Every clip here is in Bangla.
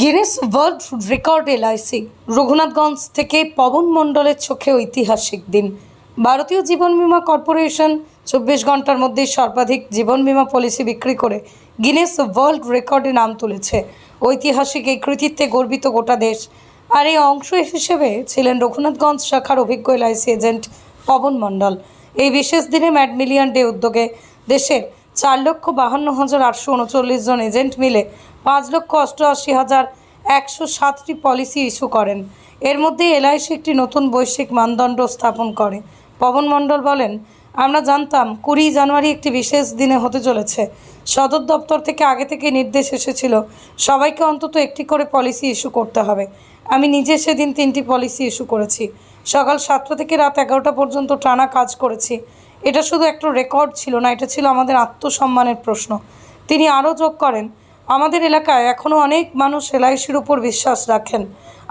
Guinness world record LIC Raghunathganj থেকে পবন মণ্ডলের চোখে ঐতিহাসিক দিন। ভারতীয় জীবন বীমা কর্পোরেশন 24 ঘন্টার মধ্যে সর্বাধিক জীবন বীমা পলিসি বিক্রি করে গিনেস ওয়ার্ল্ড রেকর্ডে নাম তুলেছে। ঐতিহাসিক এই কৃতিত্বে গর্বিত গোটা দেশ। আর এই অংশ হিসেবে ছিলেন রঘুনাথগঞ্জ শাখার অভিজ্ঞ এলআইসি এজেন্ট পবন মণ্ডল। এই বিশেষ দিনে ম্যাড মিলিয়ন ডে উদ্যোগে দেশের 4,52,839 জন এজেন্ট মিলে 5,88,107টি পলিসি ইস্যু করেন। এর মধ্যে এলআইসি একটি নতুন বৈশ্বিক মানদণ্ড স্থাপন করে। পবন মণ্ডল বলেন, আমরা জানতাম 20 জানুয়ারি একটি বিশেষ দিনে হতে চলেছে। সদর দপ্তর থেকে আগে থেকে নির্দেশ এসেছিল সবাইকে অন্তত একটি করে পলিসি ইস্যু করতে হবে। আমি নিজে সেদিন 3টি পলিসি ইস্যু করেছি। সকাল 7টা থেকে রাত 11টা পর্যন্ত টানা কাজ করেছি। এটা শুধু একটা রেকর্ড ছিল না, এটা ছিল আমাদের আত্মসম্মানের প্রশ্ন। তিনি আরও যোগ করেন, আমাদের এলাকায় এখনও অনেক মানুষ এলআইসির উপর বিশ্বাস রাখেন।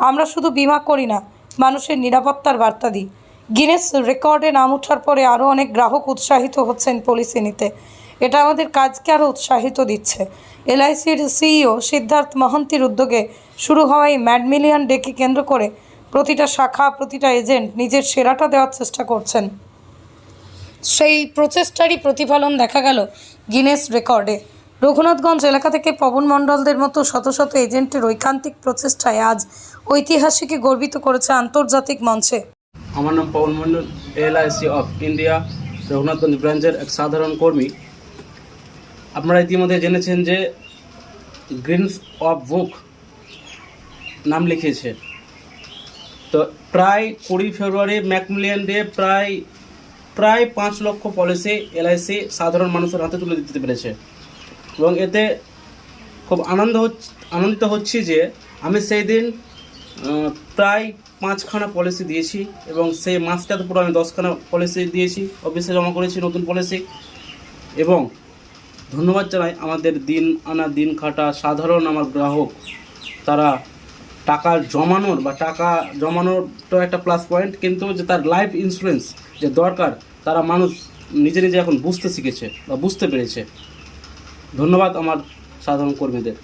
আমরা শুধু বিমা করি না, মানুষের নিরাপত্তার বার্তা দিই। গিনেস রেকর্ডে নাম ওঠার পরে আরও অনেক গ্রাহক উৎসাহিত হচ্ছেন পলিসি নিতে। এটা আমাদের কাজকে আরও উৎসাহিত দিচ্ছে। এলআইসির সিইও সিদ্ধার্থ মহন্তির উদ্যোগে শুরু হওয়া এই ম্যাড মিলিয়ন ডেকে কেন্দ্র করে প্রতিটা শাখা, প্রতিটা এজেন্ট নিজের সেরাটা দেওয়ার চেষ্টা করছেন। সেই প্রচেষ্টারই প্রতিফলন দেখা গেল গিনেস রেকর্ডে। রঘুনাথগঞ্জ এলাকা থেকে পবন মণ্ডলদের মতো শত শত এজেন্টের ঐকান্তিক প্রচেষ্টায় আজ ঐতিহাসিককে গর্বিত করেছে আন্তর্জাতিক মঞ্চে। আমার নাম পবন মণ্ডল, এলআইসি অফ ইন্ডিয়া রঘুনাথগঞ্জ ব্রাঞ্চের এক সাধারণ কর্মী। আপনারা ইতিমধ্যে জেনেছেন যে গ্রিনস অফ বুক নাম লিখিয়েছে। তো প্রায় 20 ফেব্রুয়ারি ম্যাড মিলিয়ন ডে প্রায় 5 লক্ষ পলিসি এলআইসি সাধারণ মানুষের হাতে তুলে দিতে পেরেছে। এবং এতে খুব আনন্দিত হচ্ছি যে আমি সেই দিন প্রায় 5খানা পলিসি দিয়েছি এবং সেই মাসটাতে পুরো আমি 10খানা পলিসি দিয়েছি, অফিসে জমা করেছি নতুন পলিসি। এবং ধন্যবাদ জানাই আমাদের দিন আনা দিন খাটা সাধারণ আমার গ্রাহক। তারা টাকা জমানোর তো একটা প্লাস পয়েন্ট, কিন্তু যে তার লাইফ ইন্স্যুরেন্স যে দরকার তারা মানুষ নিজে নিজে এখন বুঝতে শিখেছে বা বুঝতে পেরেছে। ধন্যবাদ আমার সাধারণ কর্মীদের।